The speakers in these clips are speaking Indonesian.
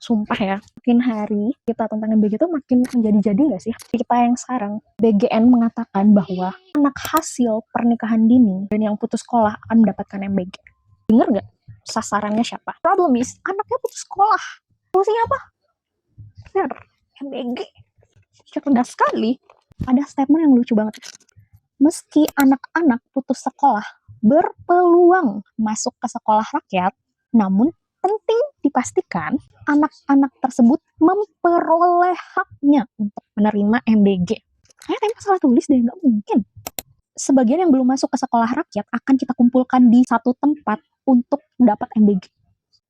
Sumpah ya, makin hari kita tentang MBG itu makin menjadi-jadi nggak sih? Kita yang sekarang, BGN mengatakan bahwa anak hasil pernikahan dini dan yang putus sekolah akan mendapatkan MBG. Dengar nggak? Sasarannya siapa? Problem is, anaknya putus sekolah. Solusinya apa? Benar, MBG. Cerdas sekali. Ada statement yang lucu banget. Meski anak-anak putus sekolah berpeluang masuk ke sekolah rakyat, namun penting dipastikan anak-anak tersebut memperoleh haknya untuk menerima MBG. Kayaknya tempo salah tulis deh, nggak mungkin. Sebagian yang belum masuk ke sekolah rakyat akan kita kumpulkan di satu tempat untuk dapat MBG.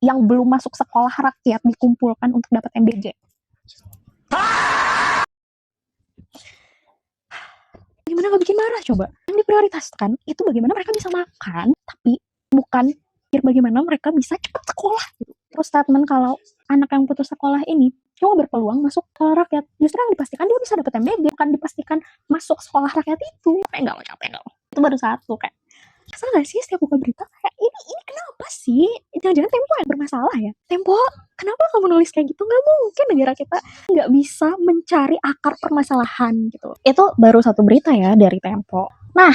Yang belum masuk sekolah rakyat dikumpulkan untuk dapat MBG. Gimana nggak bikin marah coba? Yang diprioritaskan itu bagaimana mereka bisa makan, tapi bukan bagaimana mereka bisa cepat sekolah gitu. Terus statement kalau anak yang putus sekolah ini cuma berpeluang masuk ke rakyat, justru yang dipastikan dia bisa dapat MBG, bukan dipastikan masuk sekolah rakyat itu. Capek nggak? Itu baru satu kayak. Kesel gak sih setiap buka berita kayak ini kenapa sih? Jangan-jangan Tempo yang bermasalah ya? Tempo, kenapa kamu nulis kayak gitu? Nggak mungkin negara kita nggak bisa mencari akar permasalahan gitu. Itu baru satu berita ya dari Tempo. Nah,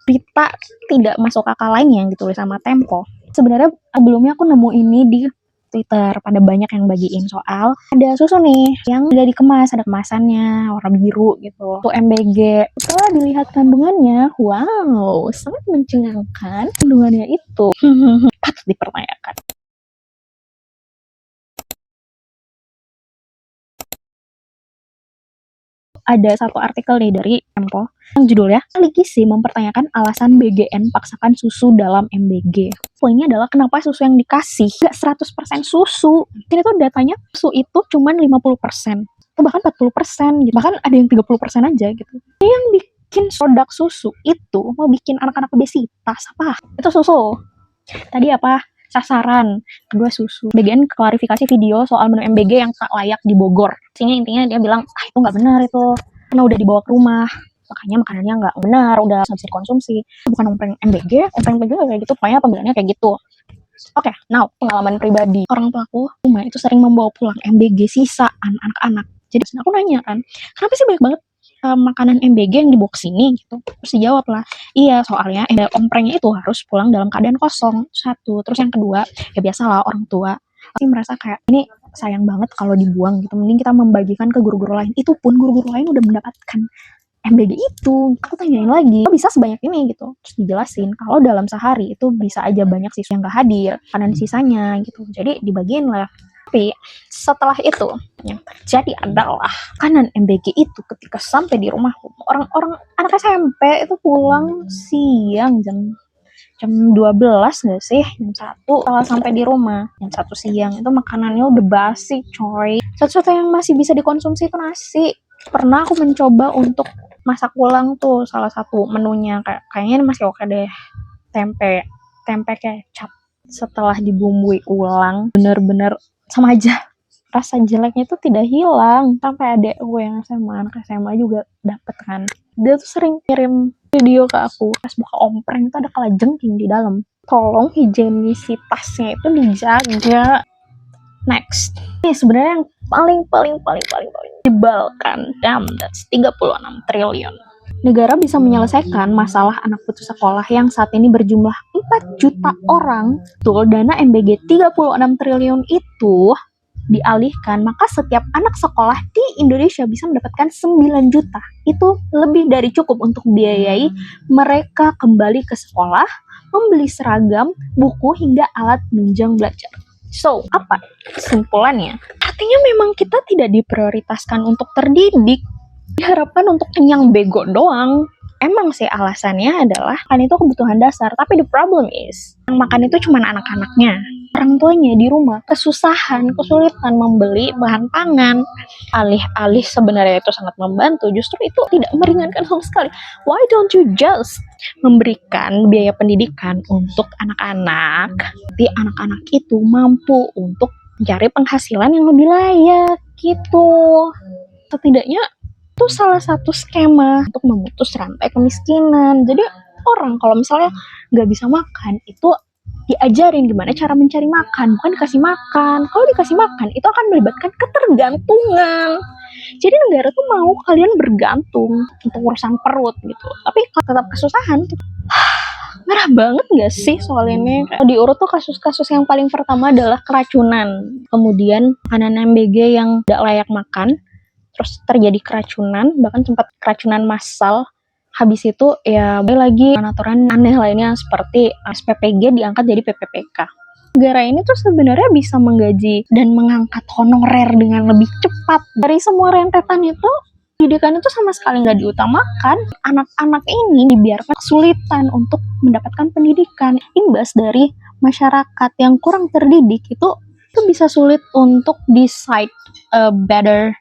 berita tidak masuk akal lainnya yang ditulis sama Tempo. Sebenarnya sebelumnya aku nemu ini di Twitter, pada banyak yang bagiin soal ada susu nih yang udah dikemas, ada kemasannya warna biru gitu, tuh MBG. Setelah dilihat kandungannya, wow, sangat mencengangkan. Kandungannya itu patut dipertanyakan. Ada satu artikel nih dari Tempo yang judulnya Ligisi mempertanyakan alasan BGN paksakan susu dalam MBG. Poinnya adalah kenapa susu yang dikasih gak 100% susu. Ini tuh datanya susu itu cuma 50%. Atau bahkan 40% gitu. Bahkan ada yang 30% aja gitu. Yang bikin produk susu itu mau bikin anak-anak obesitas apa? Itu susu. Tadi apa? Sasaran. Kedua susu. BGN klarifikasi video soal menu MBG yang tak layak di Bogor. Intinya dia bilang, itu nggak benar itu. Karena udah dibawa ke rumah. Makanya makanannya nggak benar, udah nggak bisa dikonsumsi. Bukan ompreng MBG kayak gitu. Pokoknya pembeliannya kayak gitu. Oke, now pengalaman pribadi. Orang tua aku rumah itu sering membawa pulang MBG sisaan anak-anak. Jadi aku nanya kan, kenapa sih banyak banget makanan MBG yang dibawa ke sini gitu. Terus dijawab lah, iya soalnya omprengnya itu harus pulang dalam keadaan kosong. Satu, terus yang kedua, ya biasalah orang tua pasti merasa kayak ini sayang banget kalau dibuang gitu. Mending kita membagikan ke guru-guru lain. Itu pun guru-guru lain udah mendapatkan MBG itu. Aku tanyain lagi, kok bisa sebanyak ini gitu. Terus dijelasin kalau dalam sehari itu bisa aja banyak siswa yang gak hadir, makanan sisanya gitu. Jadi dibagiin lah. Tapi setelah itu yang terjadi adalah makanan MBG itu ketika sampai di rumah orang-orang anak SMP itu pulang siang jam 12 gak sih? Jam 1 setelah sampai di rumah jam 1 siang itu makanannya udah basi coy. Satu-satu yang masih bisa dikonsumsi itu nasi. Pernah aku mencoba untuk masak ulang tuh salah satu menunya, kayaknya masih oke deh. Tempe kecap setelah dibumbui ulang bener-bener sama aja, rasa jeleknya itu tidak hilang. Sampai adek gue yang anak SMA juga dapet kan, dia tuh sering kirim video ke aku pas buka ompreng itu ada kalajengking di dalam. Tolong higienisitasnya itu dijaga. Next, ini sebenarnya yang paling jebalkan, damn, that's 36 triliun. Negara bisa menyelesaikan masalah anak putus sekolah yang saat ini berjumlah 4 juta orang. Betul, dana MBG 36 triliun itu dialihkan, maka setiap anak sekolah di Indonesia bisa mendapatkan 9 juta. Itu lebih dari cukup untuk biayai mereka kembali ke sekolah, membeli seragam, buku, hingga alat penunjang belajar. So, apa kesimpulannya? Artinya memang kita tidak diprioritaskan untuk terdidik, diharapkan untuk kenyang bego doang. Emang sih alasannya adalah kan itu kebutuhan dasar, tapi the problem is yang makan itu cuma anak-anaknya. Orang tuanya di rumah kesulitan membeli bahan pangan. Alih-alih sebenarnya itu sangat membantu, justru itu tidak meringankan sama sekali. Why don't you just memberikan biaya pendidikan untuk anak-anak? Jadi anak-anak itu mampu untuk mencari penghasilan yang lebih layak gitu. Setidaknya itu salah satu skema untuk memutus rantai kemiskinan. Jadi orang kalau misalnya nggak bisa makan itu diajarin gimana cara mencari makan, bukan dikasih makan. Kalau dikasih makan itu akan melibatkan ketergantungan. Jadi negara tuh mau kalian bergantung untuk urusan perut gitu, tapi tetap kesusahan. Merah banget gak sih soal ini? Diurut tuh kasus-kasus yang paling pertama adalah keracunan, kemudian makanan MBG yang tidak layak makan, terus terjadi keracunan, bahkan sempat keracunan massal. Habis itu ya lagi aturan aneh lainnya seperti SPPG diangkat jadi PPPK. Negara ini tuh sebenarnya bisa menggaji dan mengangkat honorer dengan lebih cepat. Dari semua rentetan itu, pendidikan itu sama sekali nggak diutamakan. Anak-anak ini dibiarkan kesulitan untuk mendapatkan pendidikan. Imbas dari masyarakat yang kurang terdidik itu bisa sulit untuk decide a better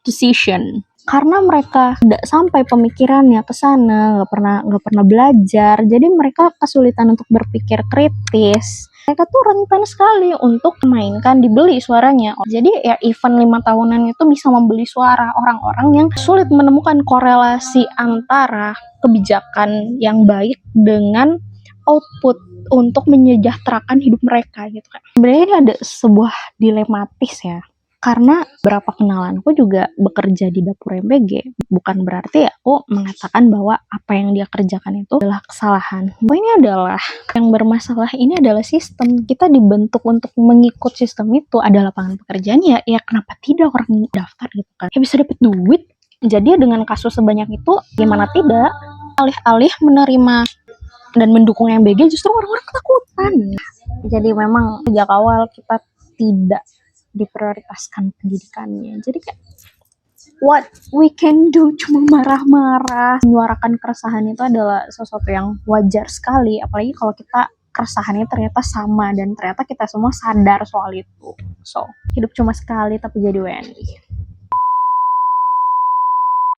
decision. Karena mereka tidak sampai pemikirannya ke sana, nggak pernah belajar, jadi mereka kesulitan untuk berpikir kritis. Mereka tuh rentan sekali untuk mainkan, dibeli suaranya. Jadi ya event 5 tahunan itu bisa membeli suara orang-orang yang sulit menemukan korelasi antara kebijakan yang baik dengan output untuk menyejahterakan hidup mereka gitu kan. Sebenarnya ini ada sebuah dilematis ya. Karena berapa kenalanku juga bekerja di dapur MBG, bukan berarti aku mengatakan bahwa apa yang dia kerjakan itu adalah kesalahan. Poinnya adalah yang bermasalah ini adalah sistem. Kita dibentuk untuk mengikut sistem itu, ada lapangan pekerjaan ya kenapa tidak orang daftar gitu kan? Ya bisa dapat duit. Jadi dengan kasus sebanyak itu, gimana tidak? Alih-alih menerima dan mendukung MBG, justru orang-orang ketakutan. Jadi memang sejak awal kita tidak diprioritaskan pendidikannya. Jadi kayak what we can do cuma marah-marah. Menyuarakan keresahan itu adalah sesuatu yang wajar sekali, apalagi kalau kita keresahannya ternyata sama dan ternyata kita semua sadar soal itu. So, hidup cuma sekali tapi jadi WNI.